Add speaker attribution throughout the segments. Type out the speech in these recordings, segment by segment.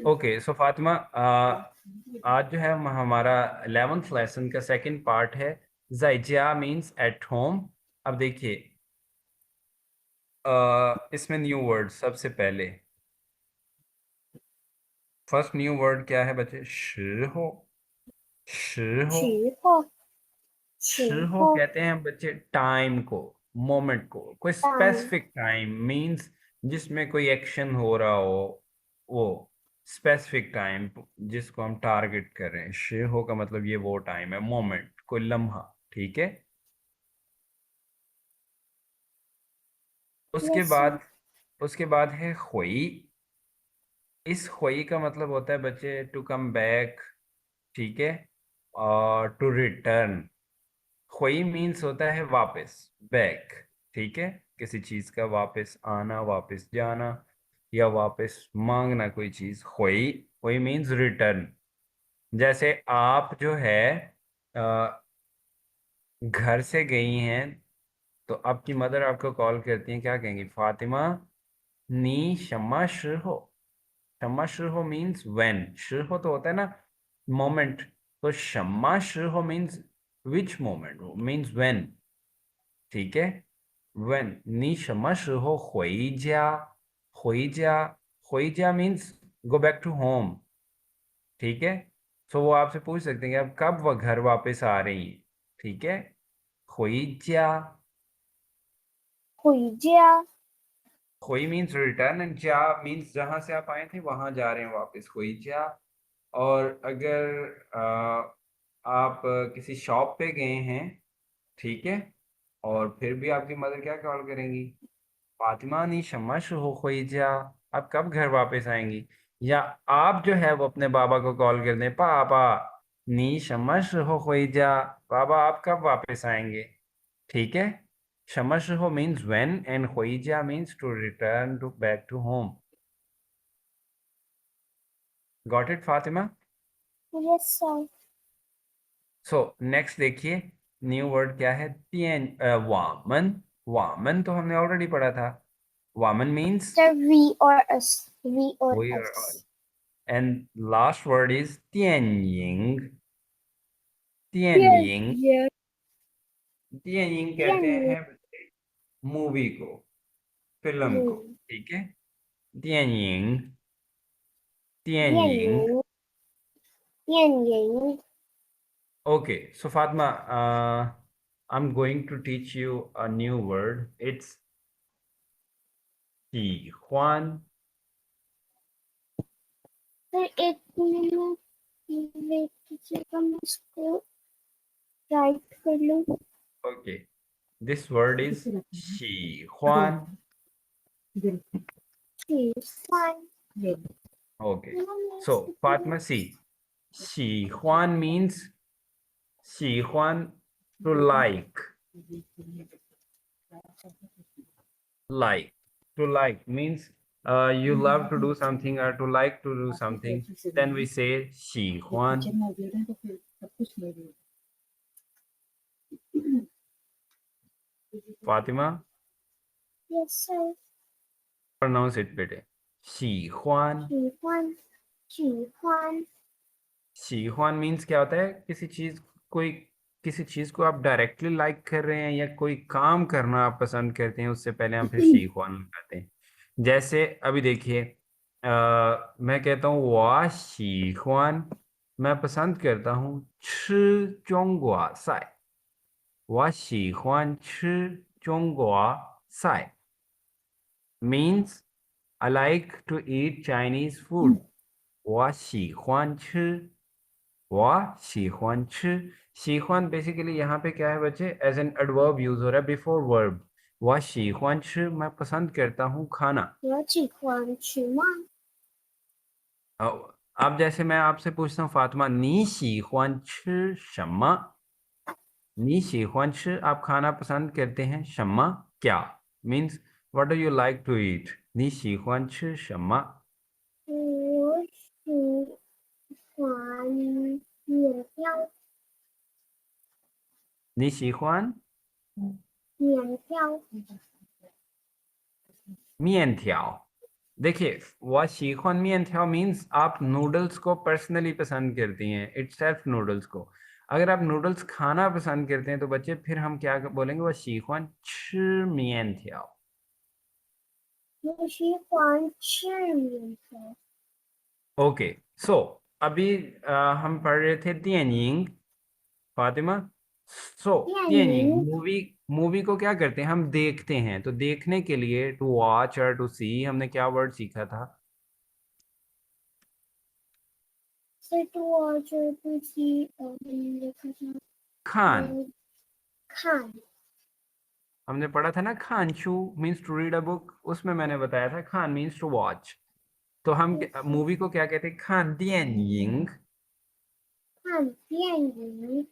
Speaker 1: Okay so Fatima, आज जो है हमारा 11th लेसन का सेकंड पार्ट है। ज़ाइजिया मीन्स एट होम। अब देखिए, इसमें न्यू वर्ड सबसे पहले फर्स्ट न्यू वर्ड क्या है बच्चे? शिहो। शिहो।
Speaker 2: 时候，शिहो 时候
Speaker 1: कहते हैं बच्चे टाइम को, मोमेंट को। कोई
Speaker 2: 当
Speaker 1: स्पेसिफिक टाइम मीन्स जिसमें कोई एक्शन हो रहा हो, वो स्पेसिफिक टाइम जिसको हम टारगेट कर रहे हैं। शिहो का मतलब ये वो टाइम है, मोमेंट, कोई लम्हा। ठीक है। उसके
Speaker 2: 也
Speaker 1: बाद
Speaker 2: 是
Speaker 1: उसके बाद है हुई। इस हुई का मतलब होता है बच्चे टू कम बैक। ठीक है। और टू रिटर्न। हुई मीन्स होता है वापस, बैक। ठीक है। किसी चीज का वापस आना, वापस जाना, या वापस मांगना कोई चीज। हुई हुई मीन्स रिटर्न। जैसे आप जो है अ, घर से गई हैं, तो आपकी मदर आपको कॉल करती हैं, क्या कहेंगी? फातिमा नी शम्मा हो। शम्मा हो मीन्स व्हेन। हो तो होता है ना मोमेंट। तो शम्मा हो means which moment, means when. ठीक है। व्हेन नी शम्मा हो हुईजा। हुईजा। हुईजा means go back to home. ठीक है। तो वो आपसे पूछ सकते हैं कि आप कब वह घर वापस आ रही हैं। ठीक है। हुईजा।
Speaker 2: 回家，
Speaker 1: हुई मीन्स रिटर्न, एंड जा मीन्स जहां से आप आए थे वहां जा रहे हैं वापस। हुईजा। और अगर आप किसी शॉप पे गए हैं, ठीक है, और फिर भी आपकी मदर क्या कॉल करेंगी? फातिमा नी शम्मा हो जा। आप कब घर वापस आएंगी? या आप जो है वो अपने बाबा को कॉल कर दें, पापा नी शम्मा हो जा। बाबा आप कब वापस आएंगे? ठीक है। शम्मा हो मीन्स व्हेन, एंड जा means to return to back to home. Got it Fatima?
Speaker 2: 也是
Speaker 1: so next देखिए, न्यू वर्ड क्या है? वामन। वामन तो हमने ऑलरेडी पढ़ा था। वामन means
Speaker 2: the V or S, V or
Speaker 1: वही।
Speaker 2: S.
Speaker 1: And last word is तियनयिंग।
Speaker 2: 电
Speaker 1: तियनयिंग।
Speaker 2: 影
Speaker 1: तियनयिंग
Speaker 2: 电
Speaker 1: कहते
Speaker 2: 影
Speaker 1: हैं मूवी को, फिल्म को।
Speaker 2: 嗯
Speaker 1: ठीक है। तियनयिंग।
Speaker 2: 电
Speaker 1: तियनयिंग।
Speaker 2: 影电影
Speaker 1: okay so Fatima, I'm going to teach you a new word. It's 喜欢。
Speaker 2: फिर एक मिनट वेट कीजिएगा मैं इसको राइट कर लूँ
Speaker 1: Okay. This word is 喜欢。
Speaker 2: fine
Speaker 1: Okay. So, Fatma, see, 喜欢 means 喜欢 to like. Like. To like means you love to do something or to like to do something. Then we say 喜欢. Fatima,
Speaker 2: yes sir
Speaker 1: pronounce it better. 喜欢。
Speaker 2: 喜欢喜欢
Speaker 1: शीहुआन means क्या होता है? कोई किसी चीज को आप directly like कर रहे हैं, या कोई काम करना आप पसंद करते हैं, उससे पहले हम फिर शीहुआन लगाते हैं। जैसे अभी देखिए, मैं कहता हूँ वाह शीहुआन, मैं पसंद करता हूँ 吃中国菜। 我喜欢吃中国菜 means I like to eat Chinese food. 我喜欢吃 वाह शिहुआन छ। शिहुआन बेसिकली यहाँ पे क्या है बच्चे? एज एन एडवर्ब यूज हो रहा है बिफोर वर्ब। वाह शिहुआन छ, मैं पसंद करता हूँ खाना।
Speaker 2: 我喜欢吃吗
Speaker 1: अब जैसे मैं आपसे पूछता हूँ फातिमा, नी शिहुआन छ शम्मा। नी शिहुआन छ, आप खाना पसंद करते हैं, शम्मा क्या? Means what do you like to eat? नी शिहुआन छ शम्मा।
Speaker 2: 我喜欢面条
Speaker 1: नी शिहुआन
Speaker 2: 面条
Speaker 1: मियन थियाओ। देखिए, वह शीखोन मियन थ्याओ मीन्स आप नूडल्स को पर्सनली पसंद करती हैं, इट्स सेल्फ नूडल्स को। अगर आप नूडल्स खाना पसंद करते हैं तो बच्चे फिर हम क्या बोलेंगे, वह शीखोन छि मियन थ्याओ।
Speaker 2: 我喜欢吃面条。
Speaker 1: ओके। सो अभी हम पढ़ रहे थे दियनिंग फातिमा। सो
Speaker 2: 电
Speaker 1: दियनिंग
Speaker 2: 影
Speaker 1: मूवी, मूवी को क्या करते हैं हम, देखते हैं। तो देखने के लिए टू वॉच और टू सी हमने क्या वर्ड सीखा था?
Speaker 2: 是多这部戏，你看看，खान।呃，看
Speaker 1: हमने पढ़ा था ना, खान शू means to read a book, उसमें मैंने बताया था खान मीन्स टू वॉच। तो हम
Speaker 2: 就
Speaker 1: मूवी को क्या कहते हैं? खान दियनिंग
Speaker 2: 看电影。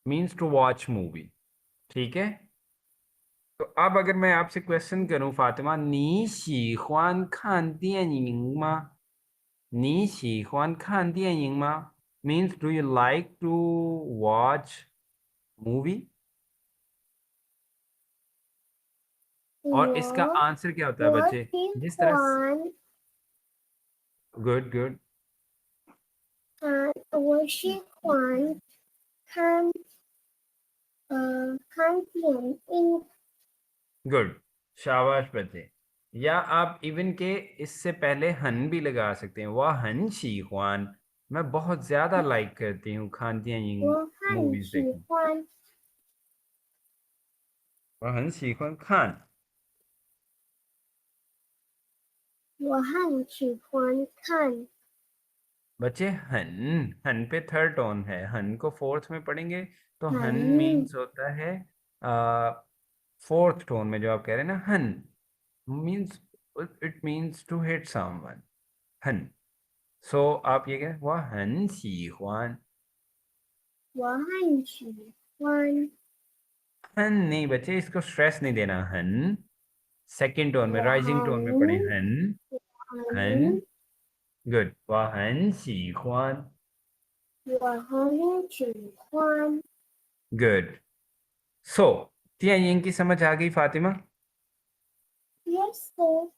Speaker 1: मीन्स टू वॉच मूवी। ठीक है। तो अब अगर मैं आपसे क्वेश्चन करूं फातिमा, नी शीख्वान खान दियनिंग मा, नी शीख्वान खान दियनिंग मा means do you like to watch movie? और इसका
Speaker 2: 我
Speaker 1: आंसर क्या होता है
Speaker 2: 我
Speaker 1: बच्चे?
Speaker 2: 喜
Speaker 1: जिस तरह,
Speaker 2: 欢
Speaker 1: गुड गुड।
Speaker 2: 看，我喜欢看看电影。
Speaker 1: गुड, शाबाश बच्चे। या आप इवन के इससे पहले हन भी लगा सकते हैं, वाह हन शी ख्वान, मैं बहुत ज्यादा लाइक करती हूँ खान दियनिंग
Speaker 2: 我很
Speaker 1: मूवीज
Speaker 2: 喜
Speaker 1: देखना।
Speaker 2: 欢，वाह
Speaker 1: हन शी ख्वान खान।
Speaker 2: 我很喜欢看
Speaker 1: बच्चे हन, हन पे थर्ड टोन है, हन को फोर्थ में पढ़ेंगे तो हन
Speaker 2: 很
Speaker 1: मीन्स होता है फोर्थ टोन में, जो आप कह रहे हैं ना हन means, it means to hit someone, हन। सो आप ये कह, वाह हन शी ख्वान।
Speaker 2: 我很喜欢
Speaker 1: हन नहीं बच्चे, इसको स्ट्रेस नहीं देना, हन सेकंड टोन में,
Speaker 2: 我
Speaker 1: राइजिंग टोन में पढ़े,
Speaker 2: 很
Speaker 1: हन। हन,
Speaker 2: 很
Speaker 1: गुड, वाह हन शी ख्वान।
Speaker 2: 我很喜欢
Speaker 1: गुड। सो तियान की समझ आ गई Fatima?
Speaker 2: yes sir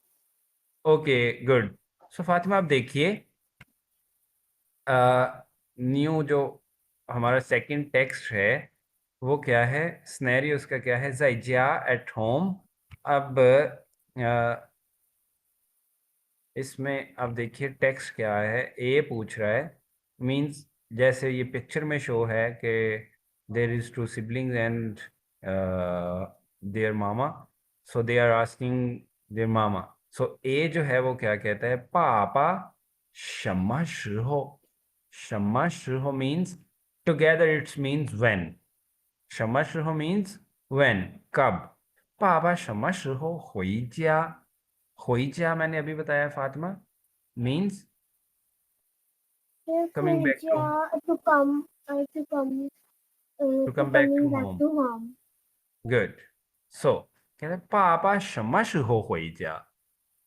Speaker 1: okay, good. So Fatima आप देखिए, न्यू जो हमारा सेकंड टेक्स्ट है वो क्या है, स्नैरियो उसका क्या है, ज़ाइजिया एट होम। अब इसमें अब देखिए टेक्स्ट क्या है, ए पूछ रहा है, मींस जैसे ये पिक्चर में शो है कि there is two siblings and their mama, so they are asking their mama. So uh जो है वो क्या कहता है, पापा शम्मा हो, शम्मा हो means together, it's means when, शम्मा हो मीन्स व्हेन, कब। पापा शम्मा हो हुई जा मैंने अभी बताया Fatima, means
Speaker 2: if
Speaker 1: coming
Speaker 2: we
Speaker 1: back to,
Speaker 2: to come to come
Speaker 1: to
Speaker 2: to
Speaker 1: come back to
Speaker 2: coming back
Speaker 1: home.
Speaker 2: to home
Speaker 1: good. So कहते हैं पापा शमश हो जा,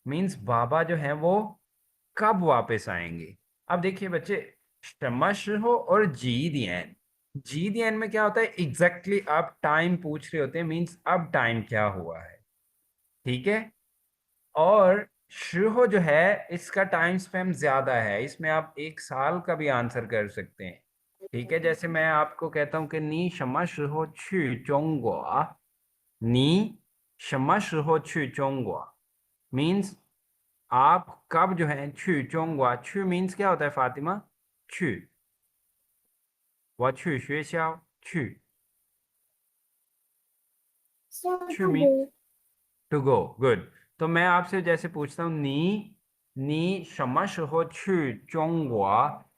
Speaker 1: मीन्स बाबा जो है वो कब वापस आएंगे। अब देखिए बच्चे, शमश हो और जी दियन, जी दियन में क्या होता है, एग्जैक्टली आप टाइम पूछ रहे होते हैं, मीन्स अब टाइम क्या हुआ है। ठीक है। और शुहो जो है इसका टाइम स्पैम ज्यादा है, इसमें आप एक साल का भी आंसर कर सकते हैं। ठीक है, जैसे मैं आपको कहता हूं कि नी शमा शुहो छु चोंगुआ, नी शमा शुहो छु चोंगुआ मीन्स आप कब जो है छु चोंगुआ, छु मीन्स क्या होता है फातिमा? छु, वा छु शुएशाओ, छु,
Speaker 2: so
Speaker 1: छु
Speaker 2: to
Speaker 1: means
Speaker 2: go
Speaker 1: to go. Good. तो मैं आपसे जैसे पूछता हूँ, नी नी शमा शुहो छु चोंगुआ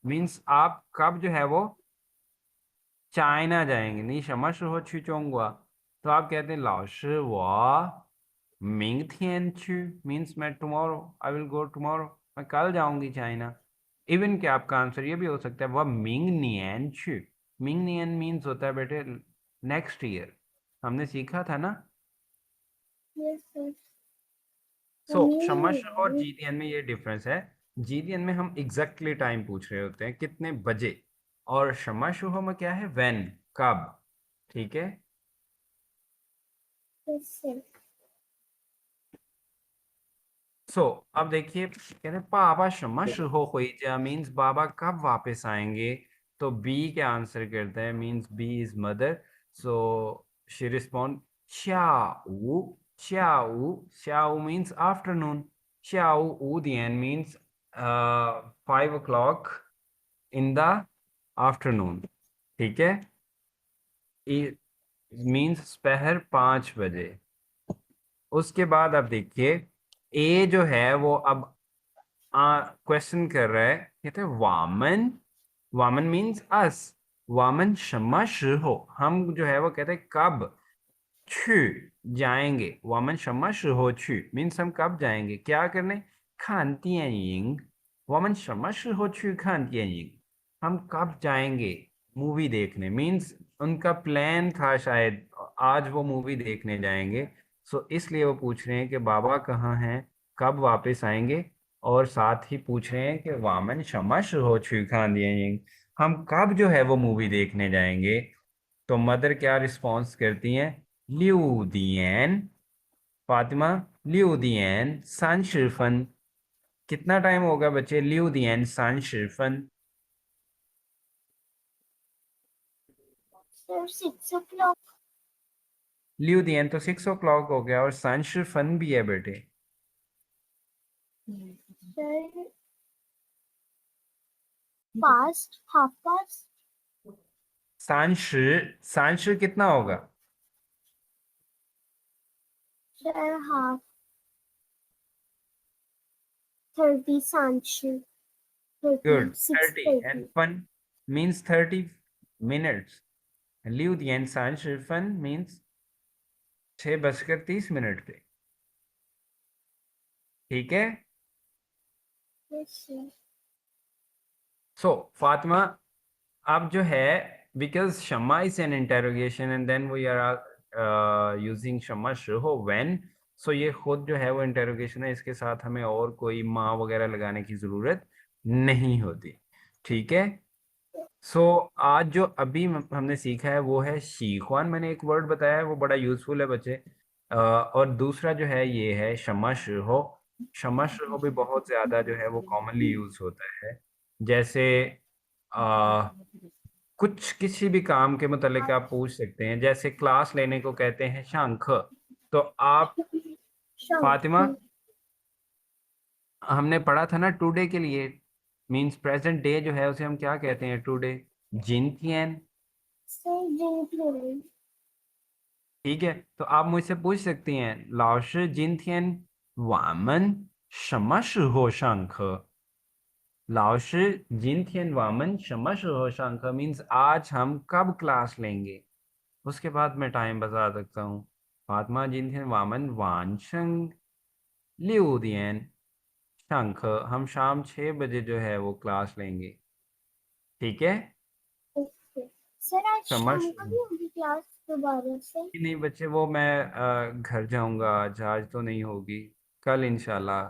Speaker 1: मीन्स आप कब जो है वो चाइना जाएंगे, नी शमा शुहो छु चोंगुआ। तो आप कहते हैं लाओ shi वो मिंग थियन छु, मीन्स मैं tomorrow, I will go tomorrow, मैं कल जाऊंगी चाइना। इवन कि आपका आंसर ये भी हो सकता है वह मिंग नियन छु, मिंग नियन मीन्स होता है बेटे नेक्स्ट ईयर, हमने सीखा था ना।
Speaker 2: yes sir
Speaker 1: सो
Speaker 2: coming
Speaker 1: शमश और जीडीएन में ये डिफरेंस है, जीडीएन में हम एग्जैक्टली टाइम पूछ रहे होते हैं कितने बजे, और शमश में क्या है, व्हेन, कब। ठीक है।
Speaker 2: yes sir
Speaker 1: अब देखिए कहते हैं पापा शम्मा हो हुई मीन्स बाबा कब वापस आएंगे। तो बी के आंसर करते हैं, means B is mother. So she respond श्याऊ श्याऊ श्याऊ मीन्स आफ्टरनून। श्याऊ ऊ the end means 5 o'clock in the afternoon. ठीक है, मीन्स दोपहर 5 बजे। उसके बाद अब देखिए ए जो है वो अब क्वेश्चन कर रहा है, कहते हैं वामन। वामन मीन्स अस। वामन शम्मा हो, हम जो है वो कहते हैं कब छु जाएंगे। वामन शम्मा हो छु मीन्स हम कब जाएंगे क्या करने, खान तियनिंग। वामन शम्मा हो छु खान तियनिंग, हम कब जाएंगे मूवी देखने। मीन्स उनका प्लान था शायद आज वो मूवी देखने जाएंगे। सो इसलिए वो पूछ रहे हैं कि बाबा कहाँ हैं, कब वापस आएंगे। और साथ ही पूछ रहे हैं कि वामन शम्मा हो छु खान तियनिंग, हम कब जो है वो मूवी देखने जाएंगे। तो मदर क्या रिस्पॉन्स करती हैं, लिू दियन। फातिमा, लिू दियन सान कितना टाइम होगा बच्चे, लिू दियन सान
Speaker 2: सर 6 o'clock।
Speaker 1: लिू दियन तो 6 o'clock हो गया, और सान भी है बेटे।
Speaker 2: Sir past, half past.
Speaker 1: सान कितना होगा,
Speaker 2: सर हाफ 30 सांशु, 30
Speaker 1: गुड 30 एंड
Speaker 2: 6:30।
Speaker 1: फन मीन्स 30 minutes। लिू दियन सान मीन्स 6:30 पे। ठीक है।
Speaker 2: Yes sir.
Speaker 1: फातिमा अब जो है, बिकॉज शम्मा is an interrogation and then we are using शम्मा हो व्हेन। ये खुद जो है वो इंटेरोगेशन है, इसके साथ हमें और कोई माँ वगैरह लगाने की जरूरत नहीं होती। ठीक है। आज जो अभी हमने सीखा है वो है शीख्वान। मैंने एक वर्ड बताया है वो बड़ा यूजफुल है बच्चे। और दूसरा जो है ये है शम्मा हो। शम्मा हो भी बहुत ज्यादा जो है वो कॉमनली यूज होता है। जैसे कुछ किसी भी काम के मुतालिक आप पूछ सकते हैं, जैसे क्लास लेने को कहते हैं शंख। तो आप फातिमा,
Speaker 2: शंख।
Speaker 1: हमने पढ़ा था ना टुडे के लिए, मींस प्रेजेंट डे जो है उसे हम क्या कहते हैं टुडे, जिनतियन।
Speaker 2: सर जिंथियन।
Speaker 1: ठीक है, तो आप मुझसे पूछ सकती हैं लाओश जिनतियन वामन शमश हो शंख। लाओश जिनतियन वामन शमश हो शंख मीन्स आज हम कब क्लास लेंगे। उसके बाद मैं टाइम बता सकता हूँ, फातिमा जिनथियन वामन वानशंग लियोदियन शंख, हम शाम 6 बजे जो है वो क्लास लेंगे। ठीक है।
Speaker 2: ओके सर, आज
Speaker 1: समझ
Speaker 2: शाम को भी होगी क्लास दोबारा से?
Speaker 1: नहीं बच्चे, वो मैं घर जाऊंगा आज तो नहीं होगी, कल इंशाल्लाह।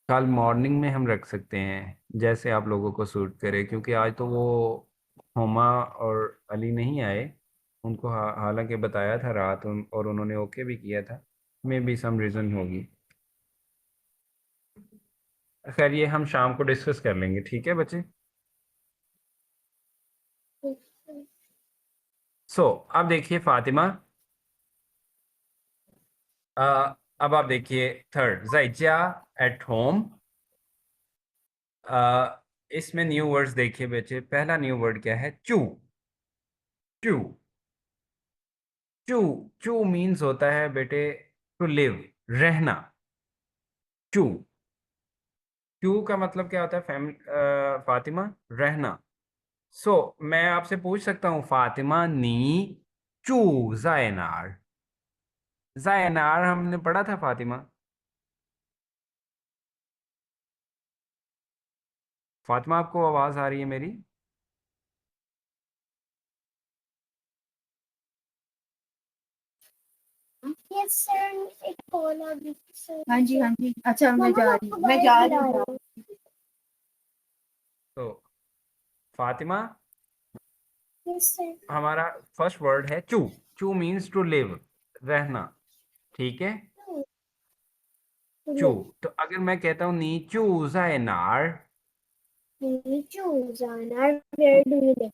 Speaker 1: कल मॉर्निंग में हम रख सकते हैं जैसे आप लोगों को सूट करे, क्योंकि आज तो वो हुमा और अली नहीं आए। उनको हालांकि बताया था रात और उन्होंने ओके भी किया था, मे बी सम रीज़न होगी। खैर ये हम शाम को डिस्कस कर लेंगे, ठीक है बच्चे। अब देखिए फातिमा, अ, अब आप देखिए थर्ड जाइजा एट होम। इसमें न्यू वर्ड्स देखिए बच्चे, पहला न्यू वर्ड क्या है, चू। चू चू चू मीन्स होता है बेटे टू लिव, रहना। चू चू का मतलब क्या होता है फातिमा, रहना। मैं आपसे पूछ सकता हूँ फातिमा नी चू जायनार। जायनार हमने पढ़ा था फातिमा। फातिमा आपको आवाज आ रही है मेरी।
Speaker 2: यस सर, एक कॉल आ गई थी सर।
Speaker 3: हाँ जी, हाँ जी। अच्छा, मैं
Speaker 2: मम्मा
Speaker 3: जा रही
Speaker 2: आपको
Speaker 3: हूँ, मैं
Speaker 2: बाहर
Speaker 3: जा रही
Speaker 2: बुला
Speaker 3: हूँ।
Speaker 2: रहे हैं।
Speaker 1: तो फातिमा,
Speaker 2: यस सर।
Speaker 1: हमारा फर्स्ट वर्ड है चू। चू मीन्स टू लिव, रहना। ठीक है। चू। तो अगर मैं कहता हूँ नी चू जाए नार,
Speaker 2: 你住在哪儿？Where do you live?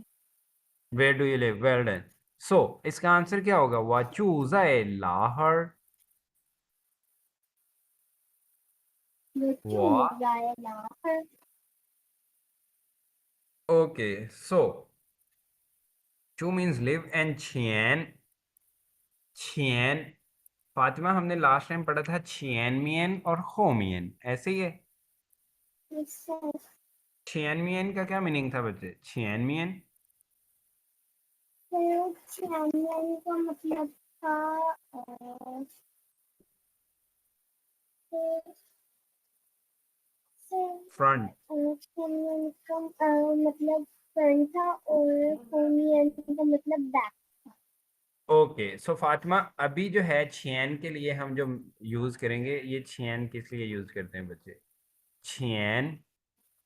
Speaker 1: Where do you live, well done. So इसका आंसर क्या होगा, वा चू जाए लाहौर।
Speaker 2: 我
Speaker 1: वा
Speaker 2: 住在哪儿？ओके।
Speaker 1: सो चू मीन्स लिव एंड छियन, छियन फातिमा हमने लास्ट टाइम पढ़ा था छियन मियन और होमियन, ऐसे ही है।
Speaker 2: 我在
Speaker 1: छियन मियन का क्या मीनिंग था बच्चे, छियन मियन?
Speaker 2: चैनल का मतलब था
Speaker 1: फ्रंट।
Speaker 2: चैनल का मतलब फ्रंट था और होमियन का मतलब बैक।
Speaker 1: ओके सो फातिमा अभी जो है छियन के लिए हम जो यूज करेंगे, ये छियन किस लिए यूज करते हैं बच्चे, छियन,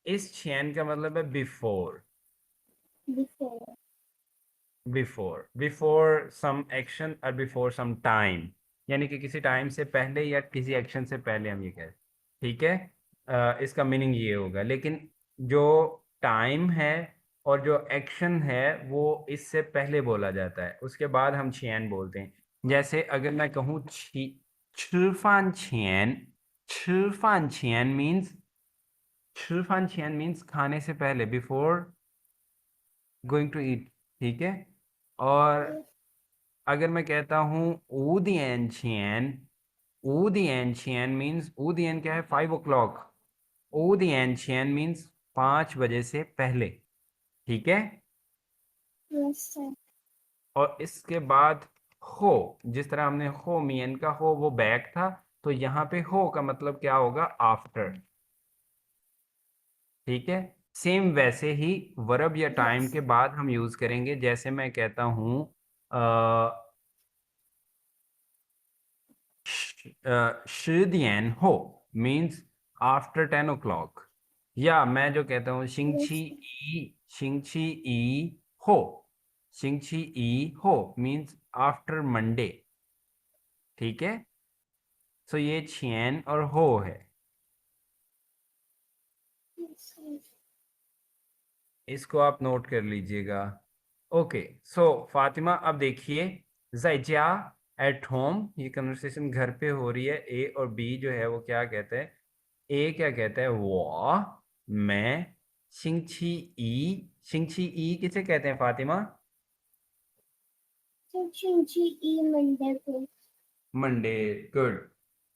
Speaker 1: इस छियन का मतलब है before,
Speaker 2: before.
Speaker 1: Before, before some action और बिफोर सम टाइम, यानी कि किसी टाइम से पहले या किसी एक्शन से पहले हम ये कहें, ठीक है। इसका मीनिंग ये होगा, लेकिन जो टाइम है और जो एक्शन है वो इससे पहले बोला जाता है, उसके बाद हम छियन बोलते हैं। जैसे अगर मैं कहूँ छी, 吃饭前, 吃饭前 मीन्स, 吃饭前 मीन्स खाने से पहले, बिफोर गोइंग टू ईट, ठीक है। और अगर मैं कहता हूँ ऊदियन छियन, ऊदियन छियन मीन्स, ऊदियन क्या है, 5 o'clock, ऊदियन छियन मीन्स 5 बजे से पहले, ठीक है। और इसके बाद हो, जिस तरह हमने हो मियन का हो वो बैक था, तो यहाँ पे हो का मतलब क्या होगा, आफ्टर, ठीक है। सेम वैसे ही वर्ब या टाइम
Speaker 2: यस।
Speaker 1: के बाद हम यूज करेंगे, जैसे मैं कहता हूँ 10点后 मीन्स आफ्टर 10 o'clock, या मैं जो कहता हूँ 星期一, 星期一 हो, 星期一 हो मीन्स आफ्टर मंडे, ठीक है। सो ये छियन और हो है, इसको आप नोट कर लीजिएगा। ओके सो फातिमा अब देखिए, ज़ैजा एट होम, ये कन्वर्सेशन घर पे हो रही है, ए और बी जो है वो क्या कहते हैं, ए क्या कहता है, वो मैं, 星期一, किसे कहते हैं फातिमा,
Speaker 2: 星期一 मंडे को।
Speaker 1: Monday, good.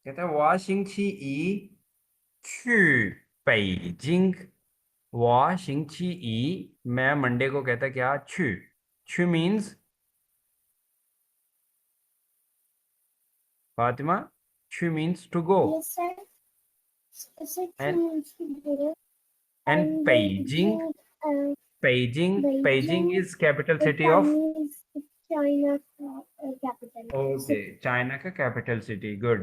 Speaker 1: कहता है 我星期一去北京, 我星期一 मैं मंडे को कहता क्या, छू मीन्स फातिमा, छू means to go,
Speaker 2: yes sir.
Speaker 1: And
Speaker 2: Beijing
Speaker 1: and
Speaker 2: and
Speaker 1: Beijing,
Speaker 2: Beijing,
Speaker 1: Beijing
Speaker 2: Beijing
Speaker 1: is capital
Speaker 2: is
Speaker 1: city of,
Speaker 2: Chinese China capital
Speaker 1: okay
Speaker 2: city.
Speaker 1: China का कैपिटल सिटी, गुड।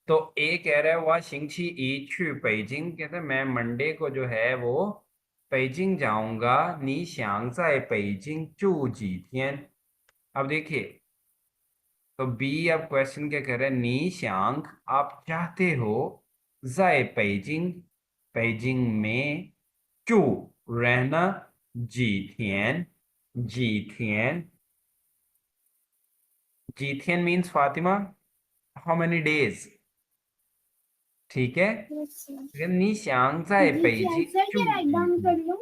Speaker 1: तो ए कह रहा है वह शिंगची ई छू पेइजिंग, कहते हैं मैं मंडे को जो है वो पेइजिंग जाऊंगा, नी श्यांग在北京住几天। अब देखिए, तो बी अब क्वेश्चन क्या कर रहे हैं, नी श्यांग आप चाहते हो, जाए पेइजिंग पेइजिंग में, चू रहना, जी थियन, जी थियन, जी थियन means Fatima how many days, ठीक है।
Speaker 2: Yes, sir.
Speaker 1: 你想在
Speaker 2: जी
Speaker 1: 北京
Speaker 2: आंसर
Speaker 1: 住
Speaker 2: क्या राइट
Speaker 1: 几
Speaker 2: डाउन कर
Speaker 1: 天？
Speaker 2: लूं?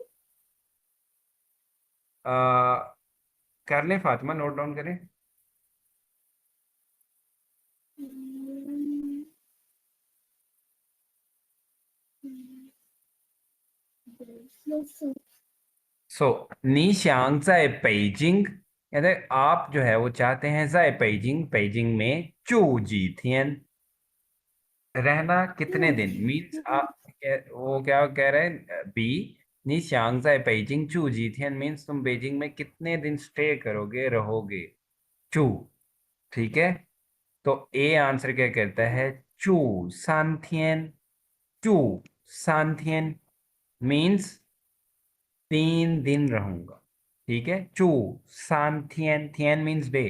Speaker 1: कर लें फातिमा, नोट डाउन करें।
Speaker 2: हम्म, yes, sir.
Speaker 1: सो 你想在北京 कहते हैं आप जो है वो चाहते हैं,在 北京 पेइजिंग में 住几天 रहना कितने दिन, मीन्स वो क्या कह रहे हैं बी, 你想在北京住几天 मीन्स तुम बेजिंग में कितने दिन स्टे करोगे, रहोगे, चू, ठीक है। तो ए आंसर क्या कहता है, चू 3天, 住3天 मीन्स 3 दिन रहूंगा, ठीक है। चू 3天, 天 मीन्स डे,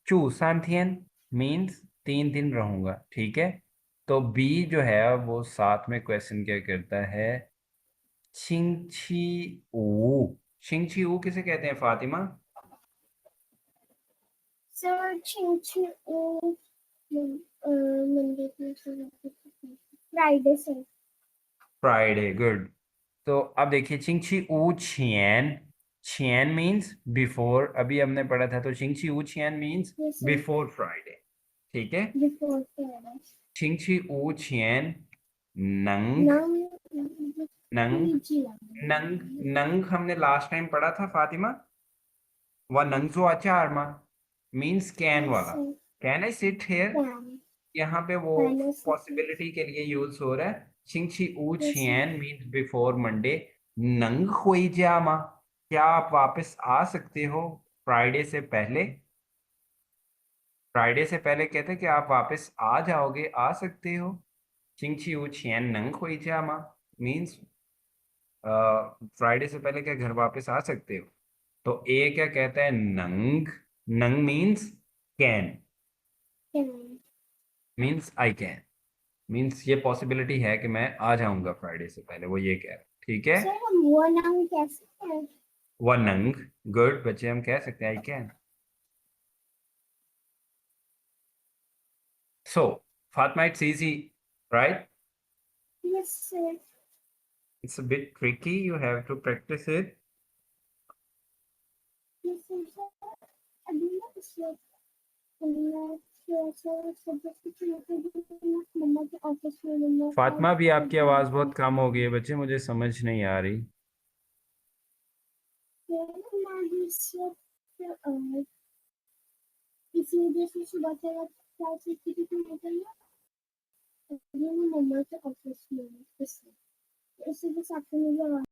Speaker 1: चू 3天 मीन्स 3 दिन रहूंगा, ठीक है। तो बी जो है वो साथ में क्वेश्चन क्या करता है, छिंची ऊ, छिंची ऊ किसे कहते हैं फातिमा?
Speaker 2: सर चिंची ओ मंडे फ्राइडे से।
Speaker 1: Friday, good. तो अब देखिए चिंची ऊ छियन, छियन मीन्स बिफोर, अभी हमने पढ़ा था, तो चिंची ऊ छियन means
Speaker 2: yes sir.
Speaker 1: Before Friday, ठीक है।
Speaker 2: Before Friday.
Speaker 1: चिंची ऊ छियन नंग,
Speaker 2: नंग
Speaker 1: नंग,
Speaker 2: जी।
Speaker 1: नंग, नंग हमने लास्ट टाइम पढ़ा था फातिमा, वह नंगजो आचारमा मीन्स कैन
Speaker 2: यस
Speaker 1: वाला,
Speaker 2: sir.
Speaker 1: Can I sit here,
Speaker 2: can.
Speaker 1: यहाँ पे वो
Speaker 2: कैन आई सिट?
Speaker 1: पॉसिबिलिटी के लिए यूज हो रहा है। छिंगछी ऊ
Speaker 2: यस सर।
Speaker 1: छियन मीन्स बिफोर मंडे, नंग हुई जामा, क्या आप वापस आ सकते हो फ्राइडे से पहले? फ्राइडे से पहले कहते हैं कि आप वापस आ जाओगे, आ सकते हो। छिंगछी ऊ छियन नंग हुई जामा मीन्स फ्राइडे से पहले क्या घर वापस आ सकते हो? तो ए क्या कहता है, नंग, नंग means can,
Speaker 2: can.
Speaker 1: Means I can, means ये पॉसिबिलिटी है कि मैं आ जाऊंगा फ्राइडे से पहले, वो ये कह रहा है, ठीक है।
Speaker 2: सर हम वो नाम कैसे हैं?
Speaker 1: व नंग, गुड बच्चे, हम कह सकते हैं I can. So Fatima, it's easy, right?
Speaker 2: Yes sir.
Speaker 1: It's a bit tricky, you have to practise it.
Speaker 2: Yes sir. अभी ना सर मैं सर सब्जेक्ट मम्मा के ऑफिस में मम्मा
Speaker 1: फातिमा भी
Speaker 2: का
Speaker 1: आपकी आवाज़ बहुत कम हो गई है बच्चे, मुझे समझ नहीं आ रही।
Speaker 2: इसी वजह से सुबह से क्लास की थी तो मैं अभी मैं मम्मा के ऑफिस में हूँ इसलिए इसी के साथ में मुझे